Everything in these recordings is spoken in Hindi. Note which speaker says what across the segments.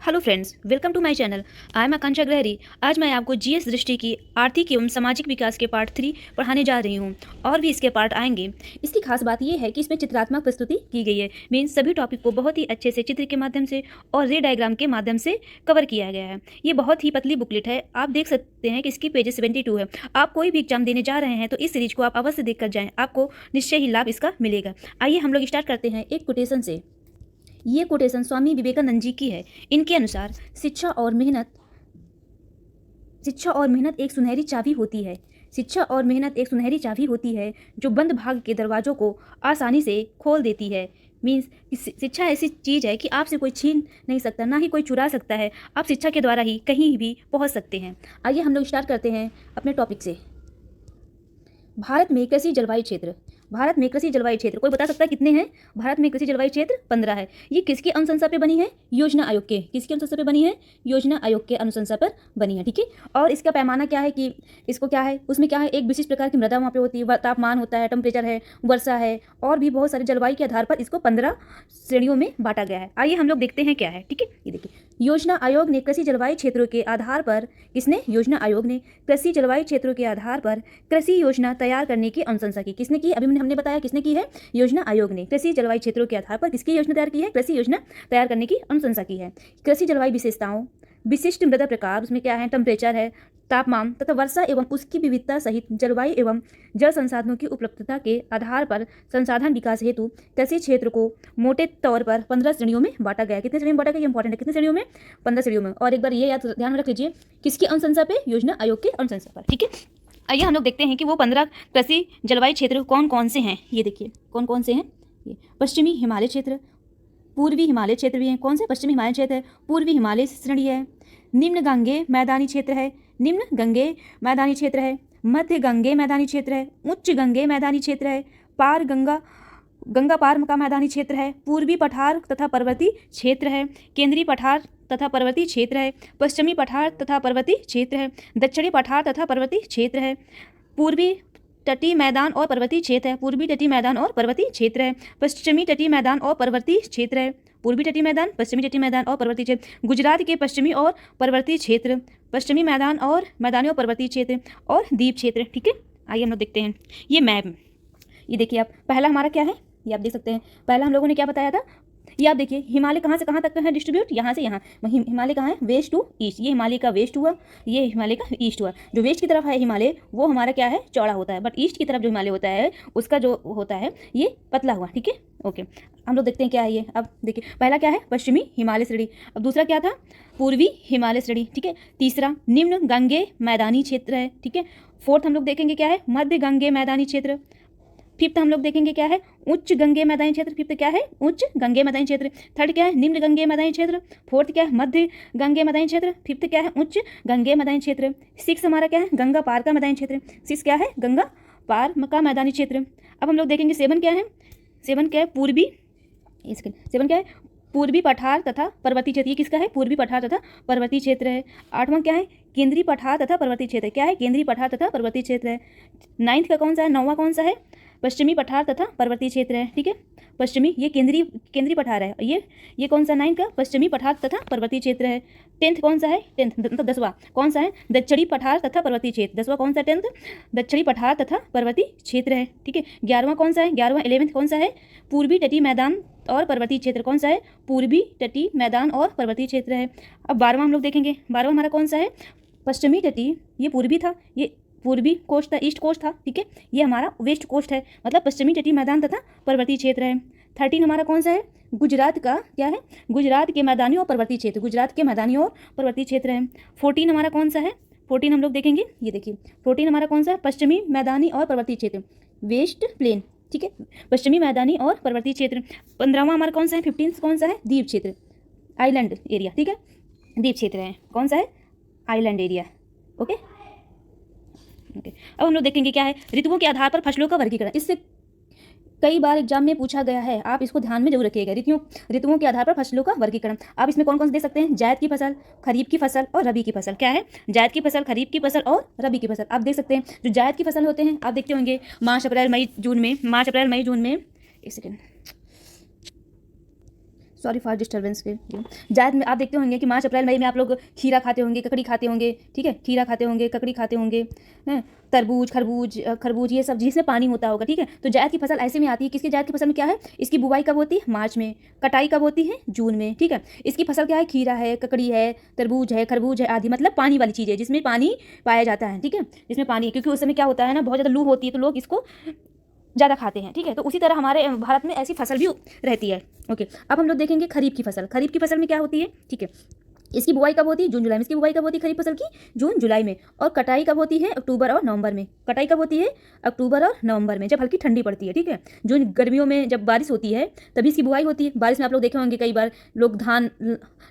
Speaker 1: Hello friends, welcome to my channel. I am Akanksha Grahari. आज मैं आपको जीएस दृष्टि की आर्थिक एवं सामाजिक विकास के पार्ट 3 पढ़ाने जा रही हूँ। और भी इसके पार्ट आएंगे। इसकी खास बात यह है कि इसमें चित्रात्मक प्रस्तुति की गई है। मीन्स सभी टॉपिक को बहुत ही अच्छे से चित्र के माध्यम से और रे डायग्राम के माध्यम से कवर किया गया है। ये बहुत ही पतली बुकलेट है। आप देख सकते हैं कि इसकी पेजेस 72 है। आप कोई भी एग्जाम देने जा रहे हैं तो इस सीरीज को आप अवश्य देखकर जाएँ, आपको निश्चय ही लाभ इसका मिलेगा। आइए हम लोग स्टार्ट करते हैं एक कोटेशन से। ये कोटेशन स्वामी विवेकानंद जी की है। इनके अनुसार शिक्षा और मेहनत एक सुनहरी चाबी होती है। शिक्षा और मेहनत एक सुनहरी चाबी होती है जो बंद भाग के दरवाजों को आसानी से खोल देती है। मीन्स शिक्षा ऐसी चीज़ है कि आपसे कोई छीन नहीं सकता, ना ही कोई चुरा सकता है। आप शिक्षा के द्वारा ही कहीं भी पहुंच सकते हैं। आइए हम लोग स्टार्ट करते हैं अपने टॉपिक से। भारत में कृषि जलवायु क्षेत्र। भारत में कृषि जलवायु क्षेत्र कोई बता सकता है कितने हैं? भारत में कृषि जलवायु क्षेत्र 15 है। ये किसकी अनुशंसा पे बनी है? योजना आयोग के। किसकी अनुशंसा पे बनी है? योजना आयोग के अनुशंसा पर बनी है। ठीक है। और इसका पैमाना क्या है कि इसको क्या है, उसमें क्या है, एक विशिष्ट प्रकार की मृदा वहाँ पे होती है, तापमान होता है, टेम्परेचर है, वर्षा है और भी बहुत सारे जलवायु के आधार पर इसको 15 श्रेणियों में बांटा गया है। आइए हम लोग देखते हैं क्या है। ठीक है, ये देखिए, योजना आयोग ने कृषि जलवायु क्षेत्रों के आधार पर, किसने? योजना आयोग ने कृषि जलवायु क्षेत्रों के आधार पर कृषि योजना तैयार करने की अनुशंसा की। किसने की? अभी हमने बताया किसने की है? योजना आयोग ने कृषि जलवायु क्षेत्रों के आधार पर किसकी योजना तैयार की है? कृषि योजना तैयार करने की अनुशंसा की है। कृषि जलवायु विशेषताओं, विशिष्ट मृदा प्रकार, उसमें क्या है, टेम्परेचर है, तापमान तथा वर्षा एवं उसकी विविधता सहित जलवायु एवं जल संसाधनों की उपलब्धता के आधार पर संसाधन विकास हेतु कृषि क्षेत्र को मोटे तौर पर 15 श्रेणियों में बांटा गया। कितने श्रेणी में बांटा गया? इंपॉर्टेंट है। कितने श्रेणियों में? 15 श्रेणियों में। और एक बार ये याद ध्यान में रख लीजिए, किसकी अनुशंसा पे? योजना आयोग के अनुशंसा पर। ठीक है। आइए हम लोग देखते हैं कि वो 15 कृषि जलवायु क्षेत्र कौन कौन से हैं। ये देखिए कौन कौन से हैं। ये पश्चिमी हिमालय क्षेत्र, पूर्वी हिमालय क्षेत्र भी हैं। कौन से? पश्चिमी हिमालय क्षेत्र है, पूर्वी हिमालय श्रेणी है, निम्न गंगे मैदानी क्षेत्र है, निम्न गंगे मैदानी क्षेत्र है, मध्य गंगे मैदानी क्षेत्र है, उच्च गंगे मैदानी क्षेत्र है, पार गंगा पार का मैदानी क्षेत्र है, पूर्वी पठार तथा पर्वतीय क्षेत्र है, केंद्रीय पठार तथा पर्वतीय क्षेत्र है, पश्चिमी पठार तथा पर्वतीय क्षेत्र है, दक्षिणी पठार तथा पर्वतीय क्षेत्र है, पूर्वी तटीय मैदान और पर्वतीय क्षेत्र है, पूर्वी तटीय मैदान और पर्वतीय क्षेत्र है, पश्चिमी तटीय मैदान और पर्वतीय क्षेत्र है, पूर्वी तटीय मैदान, पश्चिमी तटीय मैदान और पर्वतीय क्षेत्र, गुजरात के पश्चिमी और पर्वतीय क्षेत्र, पश्चिमी मैदान और मैदानी और पर्वतीय क्षेत्र और द्वीप क्षेत्र। ठीक है। आइए हम लोग देखते हैं ये मैप। ये देखिए आप, पहला हमारा क्या है, ये आप देख सकते हैं। पहला हम लोगों ने क्या बताया था, ये आप देखिए, हिमालय कहाँ से कहाँ तक है डिस्ट्रीब्यूट? यहाँ से यहाँ। हिमालय कहाँ है? West to east. ये हिमालय का वेस्ट हुआ, ये हिमालय का ईस्ट हुआ। जो वेस्ट की तरफ है हिमालय, वो हमारा क्या है? चौड़ा होता है। बट ईस्ट की तरफ जो हिमालय होता है, उसका जो होता है ये पतला हुआ। ठीक है, ओके। हम लोग देखते हैं क्या है ये। अब देखिए, पहला क्या है? पश्चिमी हिमालय श्रेणी। अब दूसरा क्या था? पूर्वी हिमालय श्रेणी। ठीक है। तीसरा निम्न गंगे मैदानी क्षेत्र है। ठीक है। फोर्थ हम लोग देखेंगे क्या है? मध्य गंगे मैदानी क्षेत्र। फिफ्थ हम लोग देखेंगे क्या है? उच्च गंगे मैदानी क्षेत्र। फिफ्थ क्या है? उच्च गंगे मैदानी क्षेत्र। थर्ड क्या है? निम्न गंगे मैदानी क्षेत्र। फोर्थ क्या है? मध्य गंगे मैदानी क्षेत्र। फिफ्थ क्या है? उच्च गंगे मैदानी क्षेत्र। सिक्स हमारा क्या है? गंगा पार का मैदानी क्षेत्र। सिक्स क्या है? गंगा पार का मैदानी क्षेत्र। अब हम लोग देखेंगे सेवन क्या है? सेवन क्या है? पूर्वी, इसके सेवन क्या है? पूर्वी पठार तथा पर्वतीय क्षेत्र। ये किसका है? पूर्वी पठार तथा पर्वतीय क्षेत्र है। आठवां क्या है? केंद्रीय पठार तथा पर्वतीय क्षेत्र। क्या है? केंद्रीय पठार तथा पर्वतीय क्षेत्र है। नाइन्थ का कौन सा है? नौवां कौन सा है? पश्चिमी पठार तथा पर्वतीय क्षेत्र है। ठीक है। पश्चिमी, ये केंद्रीय पठार है। ये कौन सा? 9 का पश्चिमी पठार तथा पर्वतीय क्षेत्र है। 10th कौन सा है? 10th मतलब 10वां कौन सा है? दक्षिणी पठार तथा पर्वतीय क्षेत्र। 10वां कौन सा? 10th दक्षिणी पठार तथा पर्वतीय क्षेत्र है। ठीक है। 11वां कौन सा है? 11वां 11th कौन सा है? पूर्वी तटीय मैदान और पर्वतीय क्षेत्र। कौन सा है? पूर्वी तटीय मैदान और पर्वतीय क्षेत्र है। अब 12वां हम लोग देखेंगे। 12वां हमारा कौन सा है? पश्चिमी तटीय, ये पूर्वी था, ये पूर्वी कोस्ट था, ईस्ट कोस्ट था। ठीक है। ये हमारा वेस्ट कोस्ट है, मतलब पश्चिमी तटीय मैदान तथा पर्वतीय क्षेत्र है। 13 हमारा कौन सा है? गुजरात का क्या है? गुजरात के मैदानी और पर्वतीय क्षेत्र। गुजरात के मैदानी और पर्वतीय क्षेत्र है। 14 हमारा कौन सा है? 14 हम लोग देखेंगे। ये देखिए 14 हमारा कौन सा है? पश्चिमी मैदानी और पर्वतीय क्षेत्र, वेस्ट प्लेन। ठीक है, पश्चिमी मैदानी और पर्वतीय क्षेत्र। 15वां हमारा कौन सा है? 15 कौन सा है? द्वीप क्षेत्र, आइलैंड एरिया। ठीक है, द्वीप क्षेत्र है। कौन सा है? Island area. Okay okay. अब हम लोग देखेंगे क्या है? ऋतुओं के आधार पर फसलों का वर्गीकरण। इससे कई बार एग्जाम में पूछा गया है, आप इसको ध्यान में जरूर रखिएगा। ऋतुओं के आधार पर फसलों का वर्गीकरण। आप इसमें कौन कौन से दे सकते हैं? जायद की फसल, खरीफ की फसल और रबी की फसल। क्या है? जायद की फसल, खरीफ की फसल और रबी की फसल। आप देख सकते हैं जो जायद की फसल होते हैं, आप देखते होंगे मार्च अप्रैल मई जून में, एक सेकेंड, सॉरी फॉर डिस्टर्बेंस के। ज़्यादा में आप देखते होंगे कि मार्च अप्रैल मई में आप लोग खीरा खाते होंगे, ककड़ी खाते होंगे, ठीक है, खीरा खाते होंगे, ककड़ी खाते होंगे, हैं, तरबूज, खरबूज ये सब जिसमें पानी होता होगा, ठीक है। तो जायद की फसल ऐसे में आती है। किसकी जायद की फसल में क्या है, इसकी बुवाई कब होती है, मार्च में, कटाई कब होती है, जून में, ठीक है। इसकी फसल क्या है, खीरा है, ककड़ी है, तरबूज है, खरबूज है आदि, मतलब पानी वाली चीज़ है जिसमें पानी पाया जाता है, ठीक है, जिसमें पानी, क्योंकि उस समय क्या होता है ना, बहुत ज़्यादा लू होती है तो लोग इसको ज़्यादा खाते हैं, ठीक है। तो उसी तरह हमारे भारत में ऐसी फसल भी रहती है। ओके, अब हम लोग देखेंगे खरीफ की फसल। खरीफ की फसल में क्या होती है, ठीक है, इसकी बुआई कब होती है, जून जुलाई में। इसकी बुआई कब होती है खरीफ फसल की, जून जुलाई में। और कटाई कब होती है, अक्टूबर और नवंबर में। कटाई कब होती है, अक्टूबर और नवंबर में, जब हल्की ठंडी पड़ती है, ठीक है। जून गर्मियों में जब बारिश होती है तभी इसकी बुआई होती है। बारिश में आप लोग देखे होंगे कई बार लोग धान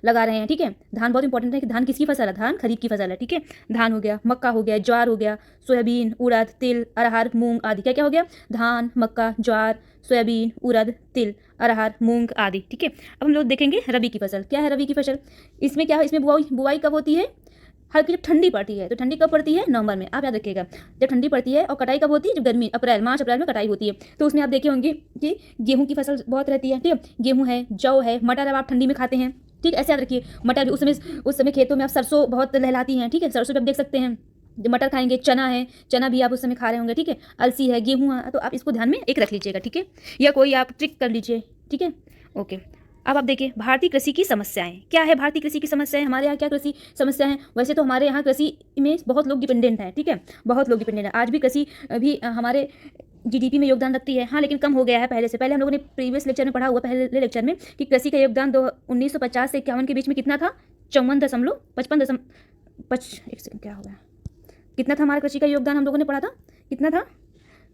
Speaker 1: लगा रहे हैं, ठीक है। धान बहुत इंपॉर्टेंट है कि धान किसकी फसल है, धान खरीफ की फसल है, ठीक है। धान हो गया, मक्का हो गया, ज्वार हो गया, सोयाबीन, उड़द, तिल, अरहर, मूंग आदि। क्या क्या हो गया, धान, मक्का, ज्वार, सोयाबीन, उड़द, तिल, अरहर, मूंग आदि, ठीक है। अब हम लोग देखेंगे रबी की फसल। क्या है रबी की फसल, इसमें क्या है, इसमें बुआई कब होती है, हल्की जब ठंडी पड़ती है। तो ठंडी कब पड़ती है, नवंबर में, आप याद रखिएगा, जब ठंडी पड़ती है। और कटाई कब होती है, जब गर्मी, मार्च अप्रैल में कटाई होती है। तो उसमें आप देखे होंगे कि गेहूं की फसल बहुत रहती है, ठीक है। गेहूं है, जौ है, मटर अब आप ठंडी में खाते हैं, ठीक, ऐसे याद रखिए। मटर भी उस समय खेतों में आप सरसों बहुत लहलाती हैं, ठीक है, सरसों भी आप देख सकते हैं, मटर खाएंगे। चना है, चना भी आप उस समय खा रहे होंगे, ठीक है। अलसी है, गेहूं है, तो आप इसको ध्यान में एक रख लीजिएगा, ठीक है, या कोई आप ट्रिक कर लीजिए, ठीक है। ओके, अब आप देखिए भारतीय कृषि की समस्याएं। क्या है भारतीय कृषि की समस्याएं, हमारे यहाँ क्या कृषि समस्या है। वैसे तो हमारे यहाँ कृषि में बहुत लोग डिपेंडेंट हैं, ठीक है, बहुत लोग डिपेंडेंट हैं। आज भी कृषि भी हमारे जीडीपी में योगदान रखती है, हाँ, लेकिन कम हो गया है पहले से। पहले हम लोगों ने प्रीवियस लेक्चर में पढ़ा हुआ, पहले लेक्चर में, कि कृषि का योगदान 1950 से 51 के बीच में कितना था, 54.55 क्या हो गया, कितना था हमारा कृषि का योगदान, हम लोगों ने पढ़ा था, कितना था,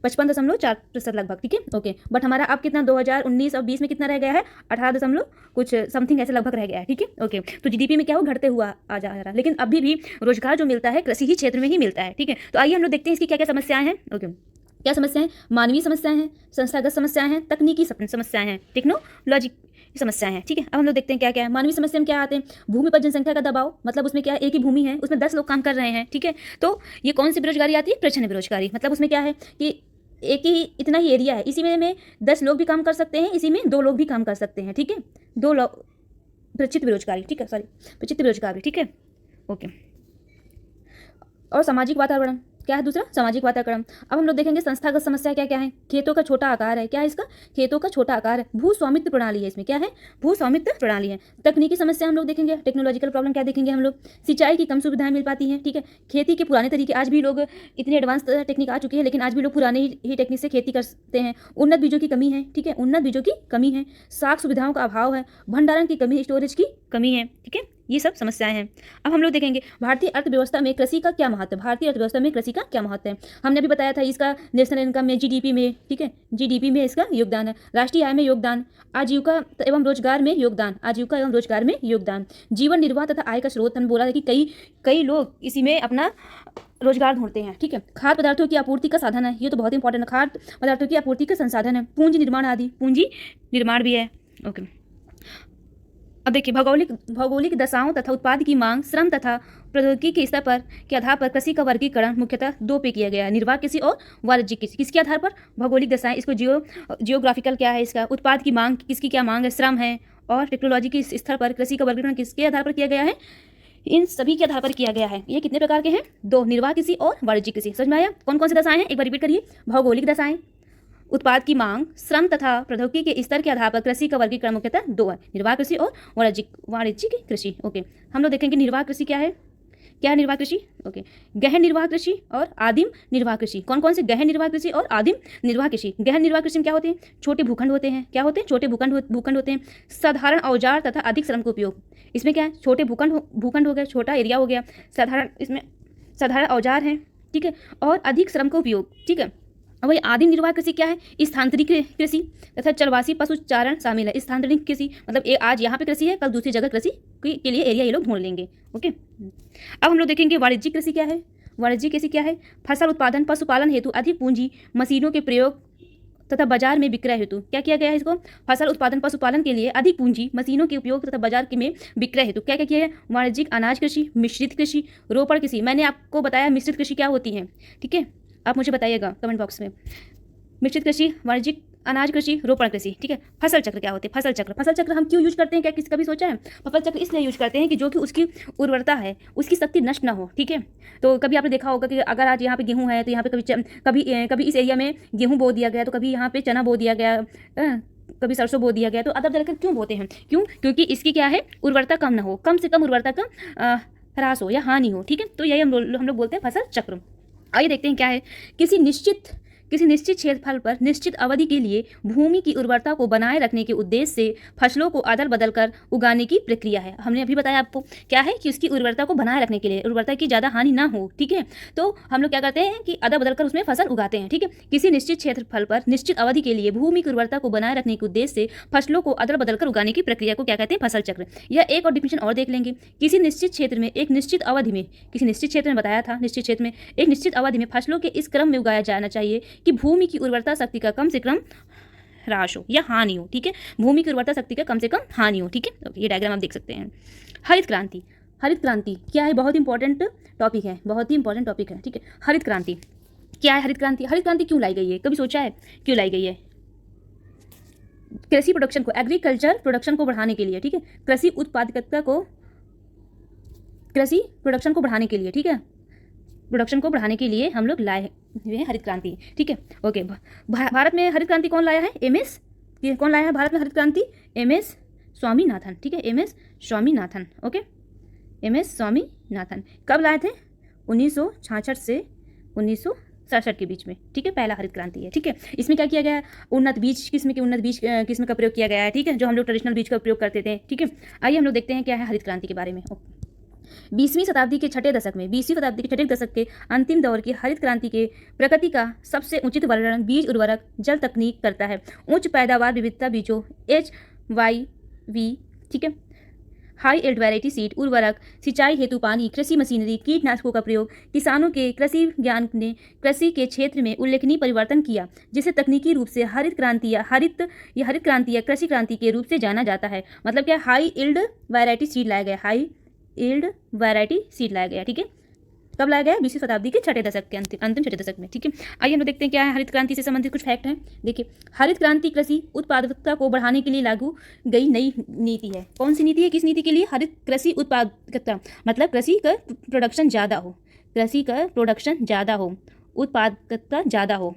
Speaker 1: 55.4% लगभग, ठीक है। ओके, बट हमारा अब कितना 2019 और 20 में कितना रह गया है, 18 दशमलव कुछ समथिंग ऐसे लगभग रह गया है, ठीक है। ओके, तो जीडीपी में क्या हो, घटते हुआ आ जा रहा है, लेकिन अभी भी रोजगार जो मिलता है कृषि ही क्षेत्र में ही मिलता है, ठीक है। तो आइए हम लोग देखते हैं इसकी क्या क्या समस्याएं हैं। ओके, क्या समस्याएं, मानवीय समस्याएं हैं, संस्थागत समस्याएं हैं, तकनीकी समस्याएं हैं, टेक्नोलॉजी समस्याएं हैं, ठीक है। अब हम लोग देखते हैं क्या क्या है। मानवीय समस्या में क्या आते हैं, भूमि पर जनसंख्या का दबाव, मतलब उसमें क्या है, एक ही भूमि है, उसमें 10 लोग काम कर रहे हैं, ठीक है। तो ये कौन सी बेरोजगारी आती है, प्रच्छन्न बेरोजगारी। मतलब उसमें क्या है कि एक ही इतना ही एरिया है, इसी में 10 लोग भी काम कर सकते हैं, इसी में 2 लोग भी काम कर सकते हैं, ठीक है। 2 लोग, प्रचित बेरोजगारी, ठीक है, सॉरी, प्रचित बेरोजगारी, ठीक है। ओके, और सामाजिक वातावरण, क्या है दूसरा, सामाजिक वातावरण। अब हम लोग देखेंगे संस्थागत समस्या क्या क्या है। खेतों का छोटा आकार है, क्या है इसका, खेतों का छोटा आकार है। भू स्वामित्व प्रणाली है, इसमें क्या है, भू स्वामित्व प्रणाली है। तकनीकी समस्या हम लोग देखेंगे, टेक्नोलॉजिकल प्रॉब्लम क्या देखेंगे हम लोग, सिंचाई की कम सुविधाएं मिल पाती हैं, ठीक है। खेती के पुराने तरीके, आज भी लोग इतनी एडवांस टेक्निक आ चुकी है, लेकिन आज भी लोग पुराने ही टेक्निक से खेती करते हैं। उन्नत बीजों की कमी है, ठीक है, उन्नत बीजों की कमी है। साख सुविधाओं का अभाव है, भंडारण की कमी, स्टोरेज की कमी है, ठीक है, ये सब समस्याएं हैं। अब हम लोग देखेंगे भारतीय अर्थव्यवस्था में कृषि का क्या महत्व है। भारतीय अर्थव्यवस्था में कृषि का क्या महत्व है, हमने अभी बताया था, इसका नेशनल इनकम में, जीडीपी में, ठीक है, जीडीपी में इसका योगदान है। राष्ट्रीय आय में योगदान, आजीविका एवं रोजगार में योगदान, आजीविका एवं रोजगार में योगदान, जीवन निर्वाह तथा आय का स्रोत। हमने बोला था कि कई लोग इसी में अपना रोजगार ढूंढते हैं, ठीक है। खाद्य पदार्थों की आपूर्ति का साधन है, ये तो बहुत इंपॉर्टेंट है, खाद्य पदार्थों की आपूर्ति का संसाधन है। पूंजी निर्माण आदि, पूंजी निर्माण भी है। ओके, अब देखिए भौगोलिक दशाओं तथा उत्पाद की मांग, श्रम तथा प्रौद्योगिकी के स्तर पर के आधार पर कृषि का वर्गीकरण मुख्यतः 2 पे किया गया है, निर्वाह कृषि और वाणिज्यिक कृषि। किसके आधार पर, भौगोलिक दशाएं, इसको जियोग्राफिकल क्या है इसका, उत्पाद की मांग, किसकी क्या मांग है, श्रम है, और टेक्नोलॉजी के स्तर पर कृषि का वर्गीकरण किसके आधार पर किया गया है, इन सभी के आधार पर किया गया है। ये कितने प्रकार के हैं, 2, निर्वाह कृषि और वाणिज्यिक कृषि। समझ में आया, कौन कौन सी दशाएं हैं, एक बार रिपीट करिए, भौगोलिक दशाएं, उत्पाद की मांग, श्रम तथा प्रौद्योगिकी के स्तर के आधार पर कृषि का वर्गीकरण मुख्यतः 2 है, निर्वाह कृषि और वाणिज्यिक कृषि। ओके, हम लोग देखेंगे निर्वाह कृषि क्या है, क्या है निर्वाह कृषि। ओके, गहन निर्वाह कृषि और आदिम निर्वाह कृषि। कौन कौन से, गहन निर्वाह कृषि और आदिम निर्वाह कृषि। गहन निर्वाह कृषि में क्या होते हैं, छोटे भूखंड होते हैं, क्या होते हैं, छोटे भूखंड होते हैं। साधारण औजार तथा अधिक श्रम का उपयोग, इसमें क्या है, छोटे भूखंड हो गया, छोटा एरिया हो गया, इसमें साधारण औजार हैं, ठीक है, और अधिक श्रम का उपयोग, ठीक है। और वही आदिम निर्वाह कृषि क्या है, स्थानांतरित कृषि तथा चरवासी पशुचारण शामिल है। स्थानांतरित कृषि मतलब आज यहाँ पे कृषि है, कल दूसरी जगह कृषि के लिए एरिया ये लोग ढूंढ लेंगे। ओके, अब हम लोग देखेंगे वाणिज्यिक कृषि क्या है। वाणिज्यिक कृषि क्या है, फसल उत्पादन, पशुपालन हेतु अधिक पूंजी, मशीनों के प्रयोग तथा बाजार में विक्रय हेतु। क्या किया गया है इसको, फसल उत्पादन पशुपालन के लिए अधिक पूंजी, मशीनों के उपयोग तथा बाजार में विक्रय हेतु क्या क्या किया है। वाणिज्यिक अनाज कृषि, मिश्रित कृषि, रोपण कृषि। मैंने आपको बताया मिश्रित कृषि क्या होती है, ठीक है, आप मुझे बताइएगा कमेंट बॉक्स में। मिश्रित कृषि, वाणिज्यिक अनाज कृषि, रोपण कृषि, ठीक है। फसल चक्र क्या होते हैं? फसल चक्र हम क्यों यूज करते हैं? क्या किसी कभी सोचा है? फसल चक्र इसलिए यूज करते हैं कि जो कि उसकी उर्वरता है, उसकी शक्ति नष्ट ना हो, ठीक है। तो कभी आपने देखा होगा कि अगर आज यहाँ पे गेहूँ है तो यहाँ पे कभी इस एरिया में गेहूँ बो दिया गया, तो कभी यहाँ पे चना बो दिया गया, कभी सरसों बो दिया गया। तो अदब दलकर क्यों बोते हैं? क्योंकि इसकी क्या है, उर्वरता कम ना हो, कम से कम उर्वरता का ह्रास हो या हानि हो, ठीक है। तो यही हम लोग बोलते हैं फसल चक्र। आइए देखते हैं क्या है। किसी निश्चित क्षेत्रफल पर निश्चित अवधि के लिए भूमि की उर्वरता को बनाए रखने के उद्देश्य से फसलों को अदल बदल कर उगाने की प्रक्रिया है। हमने अभी बताया आपको क्या है कि उसकी उर्वरता को बनाए रखने के लिए, उर्वरता की ज़्यादा हानि ना हो, ठीक है। तो हम लोग क्या करते हैं कि अदल बदल कर उसमें फसल उगाते हैं, ठीक है। किसी निश्चित क्षेत्रफल पर निश्चित अवधि के लिए भूमि की उर्वरता को बनाए रखने के उद्देश्य से फसलों को अदल बदल कर उगाने की प्रक्रिया को क्या कहते हैं? फसल चक्र। यह एक और डिफिनेशन और देख लेंगे। किसी निश्चित क्षेत्र में एक निश्चित अवधि में, किसी निश्चित क्षेत्र में बताया था, निश्चित क्षेत्र में एक निश्चित अवधि में फसलों के इस क्रम में उगाया जाना चाहिए कि भूमि की उर्वरता शक्ति का कम से कम ह्रास हो या हानि हो, ठीक है। भूमि की उर्वरता शक्ति का कम से कम हानि हो, ठीक है। ये डायग्राम आप देख सकते हैं। हरित क्रांति, हरित क्रांति क्या है? बहुत इंपॉर्टेंट टॉपिक है, बहुत ही इंपॉर्टेंट टॉपिक है, ठीक है। हरित क्रांति क्या है? हरित क्रांति, हरित क्रांति क्यों लाई गई है? कभी सोचा है क्यों लाई गई है? कृषि प्रोडक्शन को, एग्रीकल्चर प्रोडक्शन को बढ़ाने के लिए, ठीक है। कृषि उत्पादकता को, कृषि प्रोडक्शन को बढ़ाने के लिए, ठीक है। प्रोडक्शन को बढ़ाने के लिए हम लोग लाए हुए हैं हरित क्रांति, ठीक है। ओके, भारत में हरित क्रांति कौन लाया है? एमएस, कौन लाया है भारत में हरित क्रांति? एमएस स्वामीनाथन, ठीक है। MS Swaminathan, okay, MS Swaminathan. कब लाए थे? 1966 से 1967 के बीच में, ठीक है। पहला हरित क्रांति है, ठीक है। इसमें क्या किया गया है? उन्नत बीज किस्म के, उन्नत बीज किस्म का प्रयोग किया गया है, ठीक है, जो हम लोग ट्रेडिशनल बीज का प्रयोग करते थे, ठीक है। आइए हम लोग देखते हैं क्या है हरित क्रांति के बारे में। 20वीं शताब्दी के छठे दशक में, 20वीं शताब्दी के छठे दशक के अंतिम दौर की हरित क्रांति के प्रकृति का सबसे उचित वर्णन बीज उर्वरक जल तकनीक करता है। उच्च पैदावार विविधता बीजों HYV, ठीक है, हाई एल्ड वैरायटी सीड, उर्वरक, सिंचाई हेतु पानी, कृषि मशीनरी, कीटनाशकों का प्रयोग, किसानों के कृषि ज्ञान ने कृषि के क्षेत्र में उल्लेखनीय परिवर्तन किया, जिसे तकनीकी रूप से हरित क्रांति या कृषि क्रांति के रूप से जाना जाता है। मतलब क्या? हाई एल्ड वैरायटी सीड लाया गया, हाई एल्ड वैरायटी सीड लाया गया, ठीक है। कब लाया गया? 20वीं शताब्दी के छठे दशक के अंतिम छठे दशक में, ठीक है। आइए हम लोग देखते हैं क्या है हरित क्रांति से संबंधित कुछ फैक्ट हैं। देखिए, हरित क्रांति कृषि उत्पादकता को बढ़ाने के लिए लागू गई नई नीति है। कौन सी नीति है? किस नीति के लिए? हरित कृषि उत्पादकता, मतलब कृषि का प्रोडक्शन ज़्यादा हो, कृषि का प्रोडक्शन ज़्यादा हो, उत्पादकता ज़्यादा हो।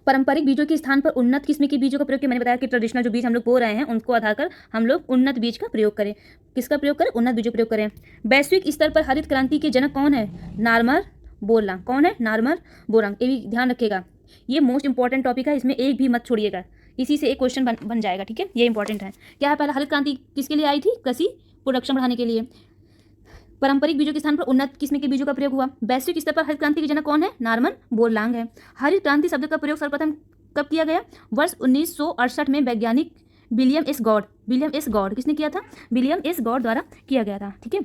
Speaker 1: पारंपरिक बीजों के स्थान पर उन्नत किस्म के बीजों का प्रयोग किया। मैंने बताया कि ट्रेडिशनल जो बीज हम लोग बो रहे हैं उनको आधार कर हम लोग उन्नत बीज का प्रयोग करें। किसका प्रयोग करें? उन्नत बीजों का प्रयोग करें। वैश्विक स्तर पर हरित क्रांति के जनक कौन है? नार्मर बोरलांग। कौन है? नार्मर बोरलांग। ये भी ध्यान रखिएगा, ये मोस्ट इंपॉर्टेंट टॉपिक है, इसमें एक भी मत छोड़िएगा, इसी से एक क्वेश्चन बन जाएगा, ठीक है। ये इंपॉर्टेंट है। क्या है? पहला हरित क्रांति किसके लिए आई थी? कृषि प्रोडक्शन बढ़ाने के लिए। पारंपरिक बीजों के स्थान पर उन्नत किस्म के बीजों का प्रयोग हुआ। वैश्विक स्तर पर हरित क्रांति के जनक कौन है? नार्मन बोरलांग है। हरित क्रांति शब्द का प्रयोग सर्वप्रथम कब किया गया? वर्ष 1968 में वैज्ञानिक विलियम एस गॉड किसने किया था? विलियम एस गॉड द्वारा किया गया था, ठीक है।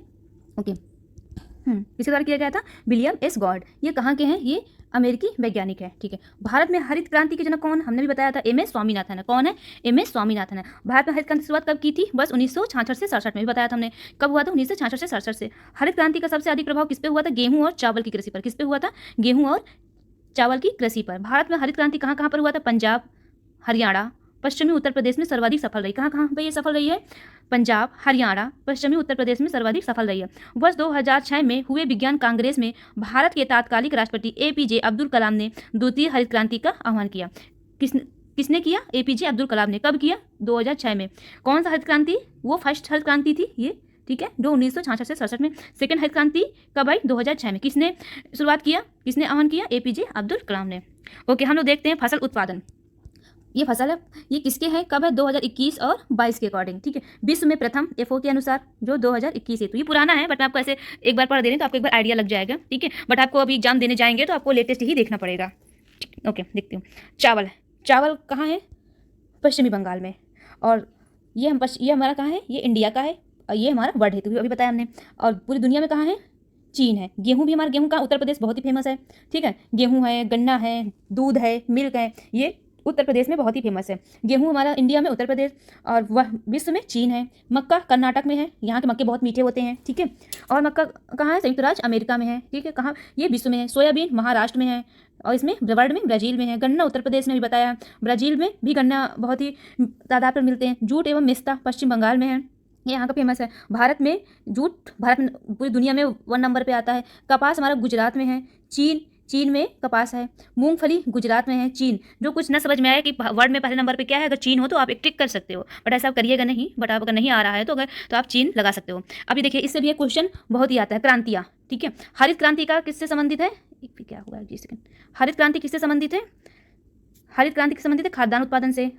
Speaker 1: ओके, किसके द्वारा किया गया था? William S God. ये कहाँ के हैं? ये अमेरिकी वैज्ञानिक है, ठीक है। भारत में हरित क्रांति के जनक कौन? हमने भी बताया था, एमएस स्वामीनाथन है। कौन है? एमएस स्वामीनाथन है। भारत में हरित क्रांति की शुरुआत कब की थी? बस 1966 से 67 में भी बताया था हमने। कब हुआ था? 1966 से 67 से। हरित क्रांति का सबसे अधिक प्रभाव किस पे हुआ था? गेहूं और चावल की कृषि पर। किस पे हुआ था? गेहूं और चावल की कृषि पर। भारत में हरित क्रांति कहाँ कहाँ पर हुआ था? पंजाब, हरियाणा, पश्चिमी उत्तर प्रदेश में सर्वाधिक सफल रही। कहाँ कहाँ पे ये सफल रही है? पंजाब, हरियाणा, पश्चिमी उत्तर प्रदेश में सर्वाधिक सफल रही है। वर्ष 2006 में हुए विज्ञान कांग्रेस में भारत के तत्कालीन राष्ट्रपति एपीजे अब्दुल कलाम ने द्वितीय हरित क्रांति का आह्वान किया। किसने किया? एपीजे अब्दुल कलाम ने। कब किया? 2006 में। कौन सा हरित क्रांति? वो फर्स्ट हरित क्रांति थी ये, ठीक है, जो 1966 से 67 में। सेकंड हरित क्रांति कब आई? 2006 में। किसने शुरुआत किया? किसने आह्वान किया? एपीजे अब्दुल कलाम ने। ओके, हम लोग देखते हैं फसल उत्पादन। ये फसल है, ये किसके है? कब है? 2021 और 22 के अकॉर्डिंग, ठीक है। विश्व में प्रथम एफओ के अनुसार जो 2021 है, तो ये पुराना है, बट आपको ऐसे एक बार पढ़ दे रहे हैं तो आपको एक बार आइडिया लग जाएगा, ठीक है। बट आपको अभी एग्जाम देने जाएंगे तो आपको लेटेस्ट ही देखना पड़ेगा। ओके, देखती हूँ। चावल कहाँ है? पश्चिमी बंगाल में। और ये हमारा कहाँ है? ये इंडिया का है, और ये हमारा वर्ल्ड हेतु अभी बताया हमने। और पूरी दुनिया में कहाँ है? चीन है। गेहूँ भी हमारा, गेहूँ का उत्तर प्रदेश बहुत ही फेमस है, ठीक है। गेहूँ है, गन्ना है, दूध है, मिल्क है, ये उत्तर प्रदेश में बहुत ही फेमस है। गेहूँ हमारा इंडिया में उत्तर प्रदेश और वह विश्व में चीन है। मक्का कर्नाटक में है, यहाँ के मक्के बहुत मीठे होते हैं, ठीक है। और मक्का कहाँ है? संयुक्त राज्य अमेरिका में है, ठीक है। कहाँ? ये विश्व में है। सोयाबीन महाराष्ट्र में है और इसमें वर्ल्ड में ब्राज़ील में है। गन्ना उत्तर प्रदेश में भी बताया, ब्राज़ील में भी गन्ना बहुत ही तादाद पर मिलते हैं। जूट एवं मेस्ता पश्चिम बंगाल में है, ये यहाँ का फेमस है। भारत में जूट भारत में पूरी दुनिया में 1 नंबर पे आता है। कपास हमारा गुजरात में है। चीन में कपास है। मूंगफली गुजरात में है। चीन, जो कुछ न समझ में आया कि वर्ल्ड में पहले नंबर पे क्या है, अगर चीन हो तो आप एक टिक कर सकते हो, बट ऐसा आप करिएगा नहीं। बट आप अगर नहीं आ रहा है तो आप चीन लगा सकते हो। अभी देखिए, इससे भी एक क्वेश्चन बहुत ही आता है, क्रांतियाँ, ठीक है। हरित क्रांति का किससे संबंधित है? क्या हुआ जी सेकंड। हरित क्रांति किससे संबंधित है? हरित क्रांति किससे संबंधित है? खाद्यान्न उत्पादन से।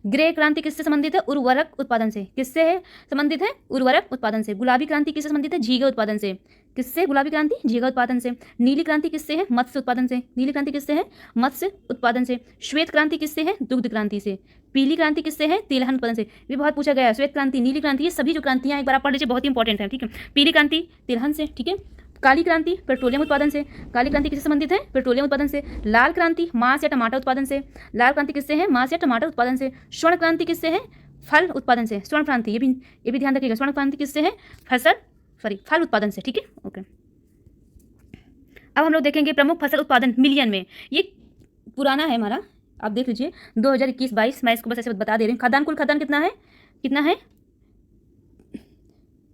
Speaker 1: ग्रे क्रांति किससे संबंधित है? उर्वरक उत्पादन से। किससे है संबंधित है? उर्वरक उत्पादन से। गुलाबी क्रांति किससे संबंधित है? झींगे उत्पादन से। किससे? गुलाबी क्रांति झींगा उत्पादन से। नीली क्रांति किससे है? मत्स्य उत्पादन से। नीली क्रांति किससे है? मत्स्य उत्पादन से। श्वेत क्रांति किससे है? दुग्ध क्रांति से। पीली क्रांति किससे है? तिलहन उत्पादन से। ये बहुत पूछा गया है। श्वेत क्रांति, नीली क्रांति, ये सभी जो क्रांतियां एक बार आप पढ़ लीजिए, बहुत ही इंपॉर्टेंट है, ठीक है। पीली क्रांति तिलहन से, ठीक है। काली क्रांति पेट्रोलियम उत्पादन से। काली क्रांति किससे संबंधित है? पेट्रोलियम उत्पादन से। लाल क्रांति मांस या टमाटर उत्पादन से। लाल क्रांति किससे है? मांस या टमाटर उत्पादन से। स्वर्ण क्रांति किससे है? फल उत्पादन से। स्वर्ण क्रांति, ये भी ध्यान रखिएगा। स्वर्ण क्रांति किससे है? फल उत्पादन से, ठीक है, ओके। अब हम लोग देखेंगे प्रमुख फसल उत्पादन मिलियन में। ये पुराना है हमारा, आप देख लीजिए 2021-22, मैं इसको बस ऐसे बता दे रही हूँ। खाद्यान्न, कुल खाद्यान्न कितना है?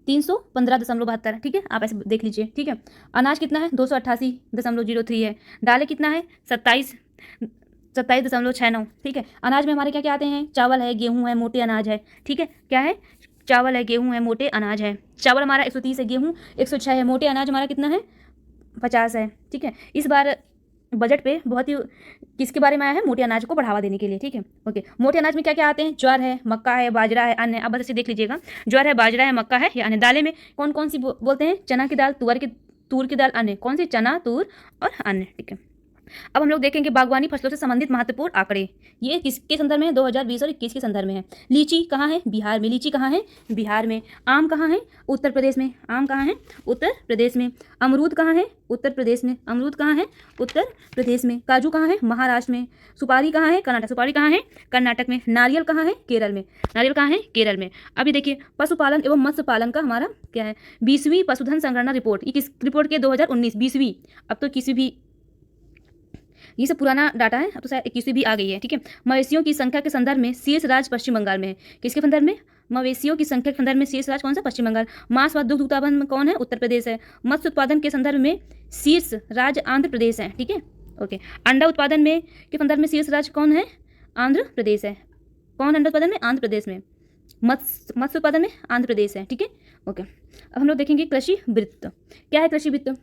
Speaker 1: 315.72, ठीक है, आप ऐसे देख लीजिए, ठीक है। अनाज कितना है? 288.03 है। दालें कितना है? 27.69, ठीक है। अनाज में हमारे क्या क्या आते हैं? चावल है, गेहूं है, मोटे अनाज है, ठीक है। क्या है? चावल है, गेहूं है, मोटे अनाज है। चावल हमारा 130 है, गेहूं 106 है, मोटे अनाज हमारा कितना है? 50 है, ठीक है। इस बार बजट पे बहुत ही किसके बारे में आया है? मोटे अनाज को बढ़ावा देने के लिए, ठीक है, ओके। मोटे अनाज में क्या क्या आते हैं? ज्वार है, मक्का है, बाजरा है, अन्य। अब बस ऐसे देख लीजिएगा, ज्वार है, बाजरा है, मक्का है या अन्य। दालें में कौन कौन सी बोलते हैं? चना की दाल, तूर की दाल, अन्य। कौन सी? चना, तूर और अन्य, ठीक है। अब हम लोग देखेंगे बागवानी फसलों से संबंधित महत्वपूर्ण आंकड़े। ये किसके संदर्भ में है? 2020 और 21 के संदर्भ में है। लीची कहाँ है? बिहार में। लीची कहाँ है? बिहार में। आम कहाँ है? उत्तर प्रदेश में। आम कहाँ है? उत्तर प्रदेश में। अमरूद कहाँ है? उत्तर प्रदेश में। अमरूद कहाँ है? उत्तर प्रदेश में। काजू कहाँ है? महाराष्ट्र में। सुपारी कहाँ है? कर्नाटक। सुपारी कहाँ है? कर्नाटक में। नारियल कहाँ है? केरल में। नारियल कहाँ है? केरल में। अभी देखिए, पशुपालन एवं मत्स्य पालन का हमारा क्या है? 20वीं पशुधन संगणना रिपोर्ट। ये किस रिपोर्ट के? 2019, 20वीं। अब तो 21वीं भी, ये सब पुराना डाटा है, अब तो शायद 21वीं भी आ गई है, ठीक है। मवेशियों की संख्या के संदर्भ में शीर्ष राज्य पश्चिम बंगाल में है। किसके संदर्भ में? मवेशियों की संख्या के संदर्भ में शीर्ष राज्य कौन सा? पश्चिम बंगाल। मांस व दुग्ध उत्पादन में कौन है? उत्तर प्रदेश है। मत्स्य उत्पादन के संदर्भ में शीर्ष राज्य आंध्र प्रदेश है, ठीक है, ओके। अंडा उत्पादन में के संदर्भ में शीर्ष राज्य कौन है? आंध्र प्रदेश है। कौन अंडा उत्पादन में? आंध्र प्रदेश में। मत्स्य उत्पादन में आंध्र प्रदेश है, ठीक है, ओके। अब हम लोग देखेंगे कृषि वृत्त। क्या है कृषि वृत्त?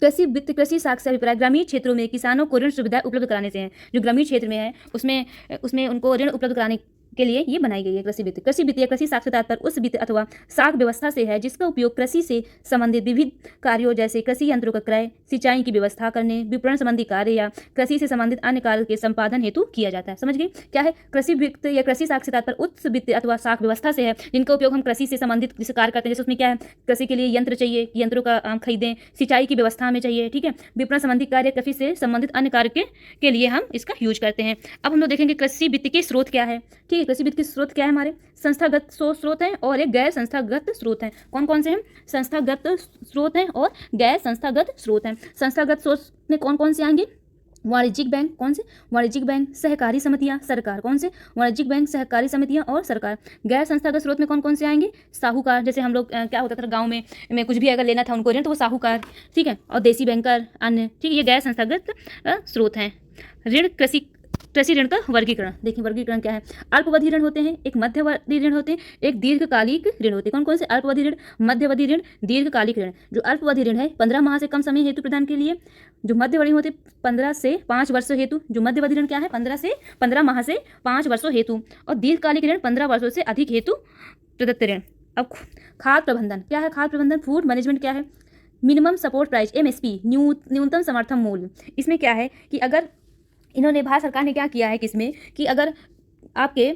Speaker 1: कृषि वित्त कृषि साक्षर अभिप्राय ग्रामीण क्षेत्रों में किसानों को ऋण सुविधा उपलब्ध कराने से है। जो ग्रामीण क्षेत्र में है उसमें उनको ऋण उपलब्ध कराने के लिए ये बनाई गई है कृषि वित्त। कृषि वित्त या कृषि साक्षरता पर उस वित्त अथवा साख व्यवस्था से है जिसका उपयोग कृषि से संबंधित विविध कार्यों जैसे कृषि यंत्रों का क्रय, सिंचाई की व्यवस्था करने, विपणन संबंधी कार्य या कृषि से संबंधित अन्य कार्य के संपादन हेतु किया जाता है। समझ गए? क्या है? कृषि वित्त या कृषि साक्षरता पर उस वित्त अथवा साख व्यवस्था से है जिनका उपयोग हम कृषि से संबंधित जैसे कार्य करते हैं। जैसे उसमें क्या है? कृषि के लिए यंत्र चाहिए, यंत्रों का खरीदें, सिंचाई की व्यवस्था में चाहिए, ठीक है। विपणन संबंधी कार्य, कृषि से संबंधित अन्य कार्य के लिए हम इसका यूज करते हैं। अब हम लोग देखेंगे कृषि वित्त के स्रोत क्या है, ठीक है। कृषि वित्त के स्रोत क्या है? हमारे संस्थागत स्रोत हैं और एक गैर संस्थागत स्रोत हैं। कौन कौन से हैं? संस्थागत स्रोत हैं और गैर संस्थागत स्रोत हैं। संस्थागत स्रोत में कौन कौन से आएंगे? वाणिज्यिक बैंक। कौन से? वाणिज्यिक बैंक। सहकारी समितियां, सरकार। कौन से? वाणिज्यिक बैंक, सहकारी समितियां और सरकार। गैर संस्थागत स्रोत में कौन कौन से आएंगे? साहूकार। जैसे हम लोग क्या होता था गांव में कुछ भी अगर लेना था उनको ऋण तो वो साहूकार, ठीक है, और देसी बैंकर, अन्य, ठीक है। ये गैर संस्थागत स्रोत हैं। ऋण कृषि ऋण का वर्गीकरण देखिए। वर्गीकरण क्या है? अल्पावधि ऋण होते हैं, एक मध्यवर्ती ऋण होते हैं, एक दीर्घकालिक ऋण होते हैं। कौन कौन से? अल्पावधि ऋण, मध्यवधि ऋण, दीर्घकालिक ऋण। जो अल्पावधि ऋण है 15 माह से कम समय हेतु प्रदान के लिए। जो मध्यवधि होते 15 से 5 वर्षों हेतु। जो मध्यवधि ऋण क्या है? 15 माह से 5 वर्षों हेतु। और दीर्घकालिक ऋण 15 वर्षों से अधिक हेतु प्रदत्त ऋण। अब खाद्य प्रबंधन क्या है? खाद्य प्रबंधन, फूड मैनेजमेंट क्या है? मिनिमम सपोर्ट प्राइस, MSP, न्यूनतम समर्थन मूल्य। इसमें क्या है कि अगर इन्होंने, भारत सरकार ने क्या किया है किसमें कि अगर आपके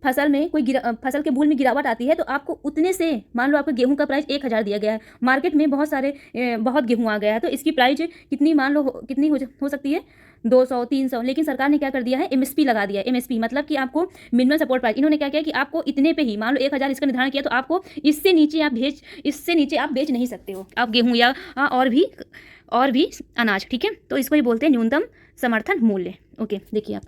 Speaker 1: फसल में फसल के मूल्य में गिरावट आती है तो आपको उतने से, मान लो आपको गेहूं का प्राइस 1000 दिया गया है, मार्केट में बहुत गेहूं आ गया है, तो इसकी प्राइस कितनी, मान लो कितनी हो सकती है, 200 300। लेकिन सरकार ने क्या कर दिया है, एमएसपी लगा दिया है। एमएसपी मतलब कि आपको मिनिमम सपोर्ट प्राइस, इन्होंने क्या किया कि आपको इतने पे ही, मान लो 1000 इसका निर्धारण किया, तो आपको इससे नीचे आप बेच नहीं सकते हो, आप गेहूँ या और भी अनाज, ठीक है। तो इसको ही बोलते हैं न्यूनतम समर्थन मूल्य। ओके, देखिए आप,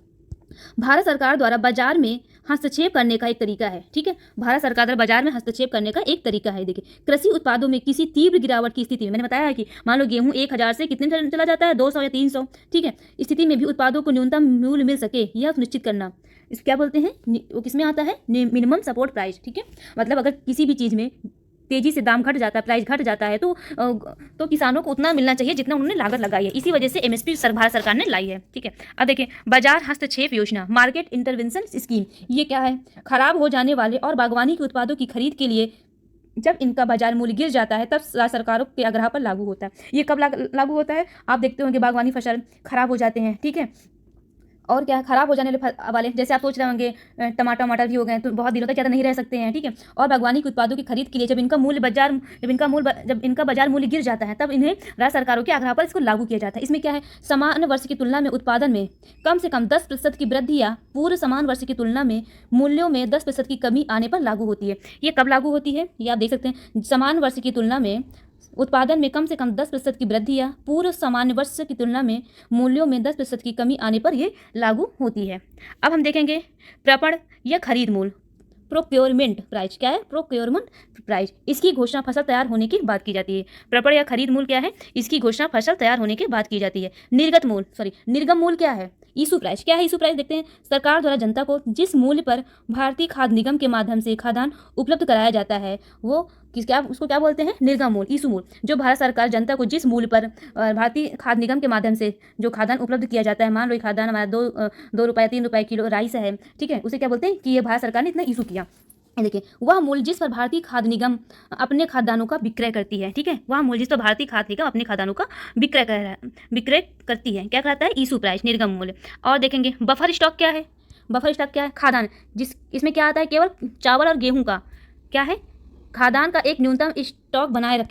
Speaker 1: भारत सरकार द्वारा बाजार में हस्तक्षेप करने का एक तरीका है, ठीक है। भारत सरकार द्वारा बाजार में हस्तक्षेप करने का एक तरीका है। देखिए, कृषि उत्पादों में किसी तीव्र गिरावट की स्थिति में, मैंने बताया है कि मान लो गेहूं 1000 से कितने चला जाता है, 200 या 300, ठीक है। स्थिति में भी उत्पादों को न्यूनतम मूल्य मिल सके यह सुनिश्चित करना, इस क्या बोलते हैं, वो किसमें आता है, मिनिमम सपोर्ट प्राइस, ठीक है। मतलब अगर किसी भी चीज़ में तेजी से दाम घट जाता है, प्राइस घट जाता है, तो किसानों को उतना मिलना चाहिए जितना उन्होंने लागत लगाई है। इसी वजह से एमएसपी भारत सरकार ने लाई है, ठीक है। अब देखिए, बाजार हस्तक्षेप योजना, मार्केट इंटरवेंशन स्कीम, ये क्या है, खराब हो जाने वाले और बागवानी के उत्पादों की खरीद के लिए जब इनका बाजार मूल्य गिर जाता है तब सरकारों के आग्रह पर लागू होता है। ये कब लागू होता है, आप देखते होंगे बागवानी फसल खराब हो जाते हैं, ठीक है। और क्या, खराब हो जाने वाले, जैसे आप सोच रहे होंगे टमाटर भी हो गए तो बहुत दिनों तक ज़्यादा नहीं रह सकते हैं, ठीक है। और बागवानी के उत्पादों की खरीद के लिए जब इनका बाजार मूल्य गिर जाता है तब इन्हें राज्य सरकारों के आग्रह पर इसको लागू किया जाता है। इसमें क्या है, समान वर्ष की तुलना में उत्पादन में कम से कम 10% की वृद्धि या पूर्व समान वर्ष की तुलना में मूल्यों में 10% की कमी आने पर लागू होती है। ये कब लागू होती है, ये आप देख सकते हैं, समान वर्ष की तुलना में उत्पादन में कम से कम 10% की वृद्धि या पूर्व सामान्य वर्ष की तुलना में मूल्यों में 10% की कमी आने पर यह लागू होती है। अब हम देखेंगे प्रपण या खरीद मूल्य, प्रोक्योरमेंट प्राइस, क्या है, प्रोक्योरमेंट प्राइस। इसकी घोषणा फसल तैयार होने के बाद की जाती है। प्रपण या खरीद मूल्य क्या है, इसकी घोषणा फसल तैयार होने के बाद की जाती है। निर्गम मूल्य क्या है, इशू प्राइस, क्या है इशू प्राइस, देखते हैं। सरकार द्वारा जनता को जिस मूल्य पर भारतीय खाद्य निगम के माध्यम से खाद्यान्न उपलब्ध कराया जाता है वो उसको क्या बोलते हैं, निर्गम मूल्य, इशू मूल्य। जो भारत सरकार जनता को जिस मूल्य पर भारतीय खाद्य निगम के माध्यम से जो खाद्यान्न उपलब्ध किया जाता है, मान लो खाद्यान्न हमारा 2 रुपये 3 रुपये किलो राइस है, ठीक है, उसे क्या बोलते हैं कि ये भारत सरकार ने इतना इशू किया। देखिए, वह मूल्य जिस पर भारतीय खाद्य निगम अपने खाद्यान्नों का विक्रय करती है, ठीक है, वह मूल्य जिस पर भारतीय खाद्य निगम अपने खाद्यान्नों का विक्रय करती है, क्या कहता है, इशू प्राइस, निर्गम मूल्य। और देखेंगे बफर स्टॉक क्या है, बफर स्टॉक क्या है, खाद्यान्न, इसमें क्या आता है, केवल चावल और गेहूं का क्या है, खाद्यान्न का एक न्यूनतम स्टॉक बनाए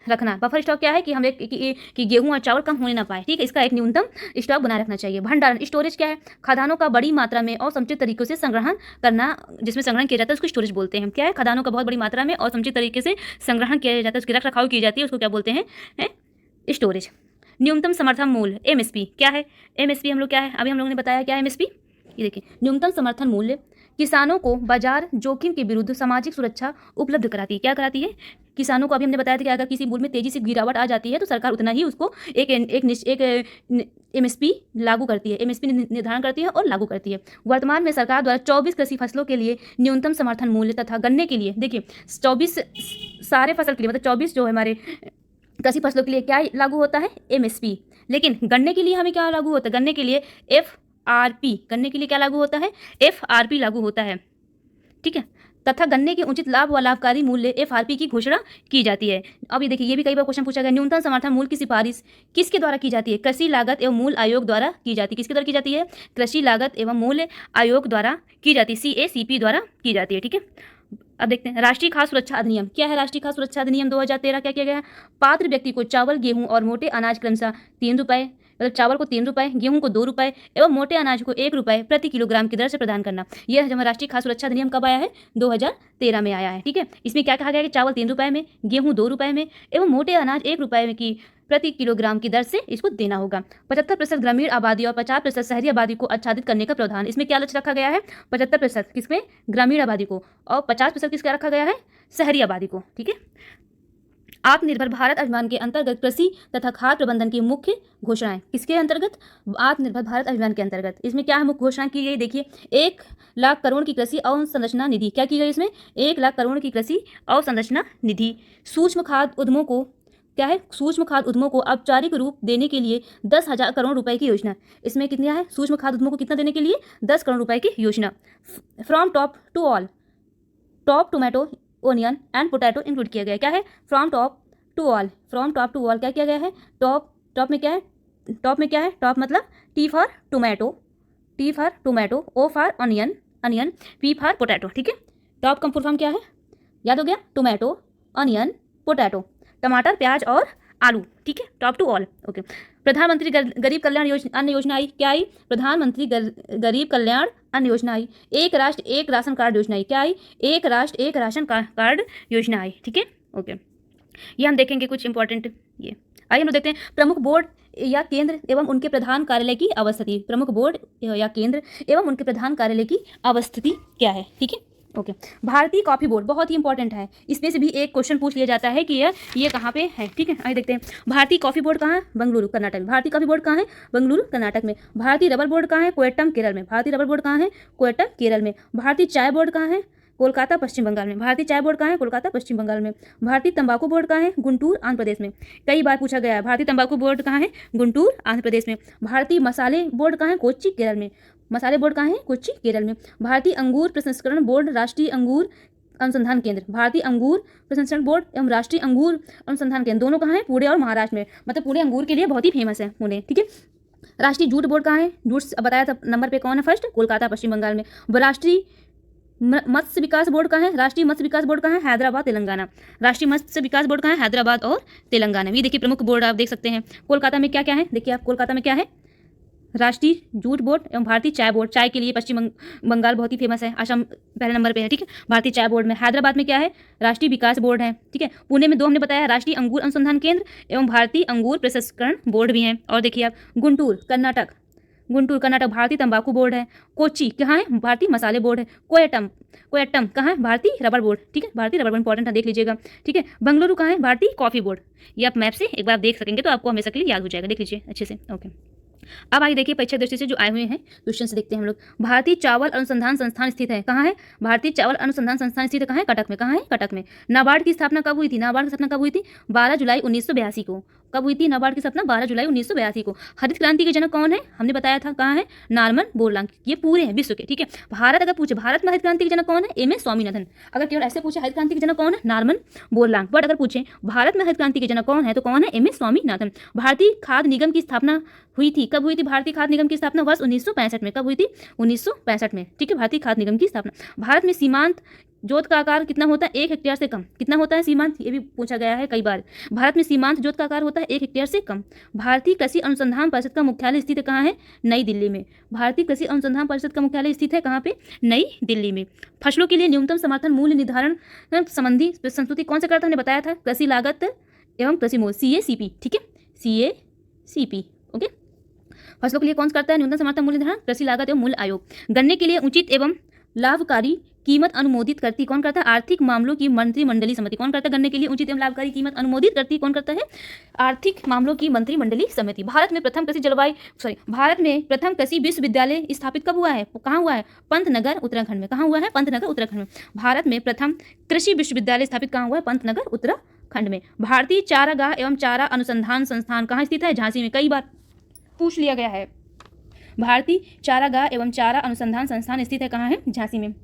Speaker 1: रखना। बफर स्टॉक क्या है कि हम कि गेहूं और चावल कम होने ना पाए, ठीक है, इसका एक न्यूनतम स्टॉक बनाए रखना चाहिए। भंडारण, स्टोरेज क्या है, खाद्यान्नों का बड़ी मात्रा में और समुचित तरीकों से संग्रहण करना, जिसमें संग्रहण किया जाता है उसको स्टोरेज बोलते हैं। क्या है, खाद्यान्नों का बहुत बड़ी मात्रा में और समुचित तरीके से संग्रहण किया जाता है, उसकी रख रखाव की जाती है, उसको क्या बोलते हैं, स्टोरेज। न्यूनतम समर्थन मूल्य, एमएसपी, क्या है, एमएसपी हम लोग क्या है, अभी हम लोगों ने बताया क्या है एमएसपी। ये देखिए, न्यूनतम समर्थन मूल्य किसानों को बाजार जोखिम के विरुद्ध सामाजिक सुरक्षा उपलब्ध कराती है। क्या कराती है, किसानों को, अभी हमने बताया था कि अगर किसी मूल्य में तेजी से गिरावट आ जाती है तो सरकार उतना ही उसको एक एमएसपी लागू करती है, एमएसपी निर्धारण करती है और लागू करती है। वर्तमान में सरकार द्वारा 24 कृषि फसलों के लिए न्यूनतम समर्थन मूल्य तथा गन्ने के लिए, देखिए 24 सारे फसल के लिए, मतलब 24 जो है हमारे कृषि फसलों के लिए क्या लागू होता है, एमएसपी। लेकिन गन्ने के लिए हमें क्या लागू होता है, गन्ने के लिए एफआरपी, गन्ने के लिए क्या लागू होता है, एफआरपी लागू होता है, ठीक है। तथा गन्ने के उचित लाभ व लाभकारी मूल्य एफआरपी की घोषणा की जाती है। अब ये देखिए, ये भी कई बार क्वेश्चन पूछा गया, न्यूनतम समर्थन मूल्य की सिफारिश किसके द्वारा की जाती है, कृषि लागत एवं मूल्य आयोग द्वारा की जाती है। किसके द्वारा की जाती है, कृषि लागत एवं मूल्य आयोग द्वारा की जाती है, CACP द्वारा की जाती है, ठीक है। अब देखते हैं राष्ट्रीय खाद्य सुरक्षा अधिनियम, क्या है राष्ट्रीय खाद्य सुरक्षा अधिनियम 2013, क्या किया गया है, पात्र व्यक्ति को चावल, गेहूं और मोटे अनाज क्रमशः 3 रुपये, मतलब चावल को 3 रुपये, गेहूं को 2 रुपये एवं मोटे अनाज को 1 रुपये प्रति किलोग्राम की दर से प्रदान करना। यह जब राष्ट्रीय खाद्य सुरक्षा अधिनियम कब आया है, 2013 में आया है, ठीक है। इसमें क्या कहा गया है कि चावल 3 रुपये में, गेहूं 2 रुपये में एवं मोटे अनाज 1 रुपये की प्रति किलोग्राम की दर से इसको देना होगा। 75% ग्रामीण आबादी और 50% शहरी आबादी को आच्छादित करने का प्रावधान, इसमें क्या लक्ष्य रखा गया है, 75% किसमें, ग्रामीण आबादी को, और 50% किसका रखा गया है, शहरी आबादी को, ठीक है। आत्मनिर्भर भारत अभियान के अंतर्गत कृषि तथा खाद्य प्रबंधन की मुख्य घोषणाएं, किसके अंतर्गत, आत्मनिर्भर भारत अभियान के अंतर्गत। इसमें क्या है, मुख्य घोषणा की गई, देखिए 1 लाख करोड़ की कृषि अवसंरचना निधि, क्या की गई इसमें, 1 लाख करोड़ की कृषि अवसंरचना निधि। सूक्ष्म खाद्य उद्यमों को, क्या है, सूक्ष्म खाद्य उद्यमों को औपचारिक रूप देने के लिए 10,000 करोड़ रुपए की योजना। इसमें कितना है, सूक्ष्म खाद्य उद्यमों को कितना देने के लिए, 10 करोड़ रुपए की योजना। From top to all, top tomato, onion and potato include किया गया, क्या है, from top to all, from top to all क्या किया गया है, टॉप में क्या है, टॉप में क्या है, टॉप मतलब T for tomato, O for onion, onion, P for potato, ठीक है। टॉप का फुल फॉर्म क्या है, याद हो गया, टोमेटो, अनियन, पोटैटो, टमाटर, प्याज और आलू, ठीक है। Top to all, okay. प्रधानमंत्री गरीब कल्याण अन्न योजना आई, क्या आई, प्रधानमंत्री गरीब कल्याण अन्न योजना आई। एक राष्ट्र एक राशन कार्ड योजना आई, क्या आई, एक राष्ट्र एक राशन कार्ड योजना आई, ठीक है, ओके। ये हम देखेंगे कुछ इंपॉर्टेंट, ये आइए हम लोग देखते हैं। प्रमुख बोर्ड या केंद्र एवं उनके प्रधान कार्यालय की अवस्थिति, प्रमुख बोर्ड या केंद्र एवं उनके प्रधान कार्यालय की अवस्थिति क्या है, ठीक है, ओके। भारतीय कॉफी बोर्ड बहुत ही इंपॉर्टेंट है, इसमें से भी एक क्वेश्चन पूछ लिया जाता है कि ये कहाँ पे है, ठीक है। आइए देखते हैं। भारतीय कॉफी बोर्ड कहाँ है, बेंगलुरु कर्नाटक में। भारतीय कॉफी बोर्ड कहाँ है, बेंगलुरु कर्नाटक में। भारतीय रबर बोर्ड कहाँ है, कोट्टम केरल में। भारतीय रबर बोर्ड कहाँ है, कोट्टम केरल में। भारतीय चाय बोर्ड कहाँ है, कोलकाता पश्चिम बंगाल में। भारतीय चाय बोर्ड कहाँ है, कोलकाता पश्चिम बंगाल में। भारतीय तंबाकू बोर्ड कहाँ है, गुंटूर आंध्र प्रदेश में। कई बार पूछा गया है, भारतीय तंबाकू बोर्ड कहाँ है, गुंटूर आंध्र प्रदेश में। भारतीय मसाले बोर्ड कहाँ है, कोच्चि केरल में। मसाले बोर्ड कहाँ है, कोच्चि केरल में। भारतीय अंगूर प्रसंस्करण बोर्ड, राष्ट्रीय अंगूर अनुसंधान केंद्र। भारतीय अंगूर प्रसंस्करण बोर्ड एवं राष्ट्रीय अंगूर अनुसंधान केंद्र दोनों कहाँ है, पुणे और महाराष्ट्र में। मतलब पुणे अंगूर के लिए बहुत ही फेमस है पुणे, ठीक है। राष्ट्रीय जूट बोर्ड कहाँ है, जूट बताया था नंबर पे कौन है फर्स्ट, कोलकाता पश्चिम बंगाल में। राष्ट्रीय मत्स्य विकास बोर्ड कहाँ है, राष्ट्रीय मत्स्य विकास बोर्ड कहाँ है, हैदराबाद तेलंगाना। राष्ट्रीय मत्स्य विकास बोर्ड कहाँ है, हैदराबाद और तेलंगाना। ये देखिए प्रमुख बोर्ड आप देख सकते हैं। कोलकाता में क्या क्या है, देखिए आप, कोलकाता में क्या है, राष्ट्रीय जूट बोर्ड एवं भारतीय चाय बोर्ड। चाय के लिए पश्चिम बंगाल बहुत ही फेमस है, असम पहले नंबर पे है, ठीक है, भारतीय चाय बोर्ड में। हैदराबाद में क्या है, राष्ट्रीय विकास बोर्ड है, ठीक है। पुणे में दो हमने बताया, राष्ट्रीय अंगूर अनुसंधान केंद्र एवं भारतीय अंगूर प्रसंस्करण बोर्ड भी है। और देखिए आप, गुंटूर कर्नाटक भारतीय तंबाकू बोर्ड है। कोच्चि कहाँ है, भारतीय मसाले बोर्ड है। कोयट्टम कहाँ है, भारतीय रबर बोर्ड, ठीक है, भारतीय रबर बोर्ड इंपॉर्टेंट है, देख लीजिएगा, ठीक है। बेंगलुरु कहाँ है, भारतीय कॉफी बोर्ड। ये आप मैप से एक बार देख सकेंगे तो आपको हमेशा के लिए याद हो जाएगा, देख लीजिए अच्छे से, ओके। अब आइए देखिए परीक्षा दृष्टि से जो आए हुए हैं क्वेश्चन से देखते हैं हम लोग। भारतीय चावल अनुसंधान संस्थान स्थित है, कहाँ है, भारतीय चावल अनुसंधान संस्थान स्थित है, कहाँ है, कटक में। कहाँ है, कटक में। नाबार्ड की स्थापना कब हुई थी, नाबार्ड की स्थापना कब हुई थी, 12 जुलाई 1982 को। कब हुई थी नाबार्ड की स्थापना, 12 जुलाई 1982 को। हरित क्रांति के जनक कौन है, हमने बताया था, कहाँ है, नॉर्मन बोरलॉग। ये पूरे हैं विश्व के, ठीक है। भारत अगर पूछे भारत में हरित क्रांति के जनक कौन है, एम.एस. स्वामीनाथन। अगर केवल ऐसे पूछे हरित क्रांति के जनक कौन है, नॉर्मन बोरलॉग। बट अगर पूछे भारत में हरित क्रांति के जनक कौन है तो कौन है, एम.एस. स्वामीनाथन। भारतीय खाद्य निगम की स्थापना हुई थी, कब हुई थी भारतीय खाद्य निगम की स्थापना, वर्ष 1965 में। कब हुई थी, 1965 में, ठीक है, भारतीय खाद्य निगम की स्थापना। भारत में सीमांत जोत का आकार कितना होता है, 1 हेक्टेयर से कम। कितना होता है सीमांत, ये भी पूछा गया है कई बार। भारत में सीमांत जोत का आकार होता है 1 हेक्टेयर से कम। भारतीय कृषि अनुसंधान परिषद का मुख्यालय स्थित है, कहाँ है, नई दिल्ली में। भारतीय कृषि अनुसंधान परिषद का मुख्यालय स्थित है कहाँ पे, नई दिल्ली में। फसलों के लिए न्यूनतम समर्थन मूल्य निर्धारण संबंधी संस्तुति कौन से करता है, हमने बताया था, कृषि लागत एवं कृषि मूल्य, CACP, ठीक है, CACP, ओके। फसलों के लिए कौन करता है न्यूनतम समर्थन मूल्य निर्धारण, कृषि लागत एवं मूल्य आयोग। गन्ने के लिए उचित एवं लाभकारी कीमत अनुमोदित करती कौन करता है, आर्थिक मामलों की मंत्रिमंडलीय समिति। कौन करता है गन्ने के लिए उचित एवं लाभकारी कीमत अनुमोदित करती कौन करता है, आर्थिक मामलों की मंत्रिमंडलीय समिति। भारत में प्रथम कृषि विश्वविद्यालय स्थापित कब हुआ है, कहाँ हुआ है, पंतनगर उत्तराखंड में। कहाँ हुआ है, पंतनगर उत्तराखंड में। भारत में प्रथम कृषि विश्वविद्यालय स्थापित कहाँ हुआ है, पंतनगर उत्तराखंड में। भारतीय चारागाह एवं चारा अनुसंधान संस्थान कहाँ स्थित है, झांसी में। कई बार पूछ लिया गया है, भारतीय चारागाह एवं चारा अनुसंधान संस्थान स्थित है कहाँ है, झांसी में।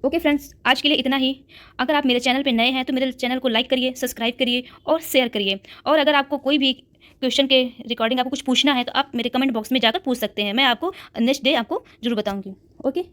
Speaker 1: ओके फ्रेंड्स, आज के लिए इतना ही। अगर आप मेरे चैनल पे नए हैं तो मेरे चैनल को लाइक करिए, सब्सक्राइब करिए और शेयर करिए। और अगर आपको कोई भी क्वेश्चन के रिकॉर्डिंग आपको कुछ पूछना है तो आप मेरे कमेंट बॉक्स में जाकर पूछ सकते हैं, मैं आपको नेक्स्ट डे आपको जरूर बताऊंगी। ओके।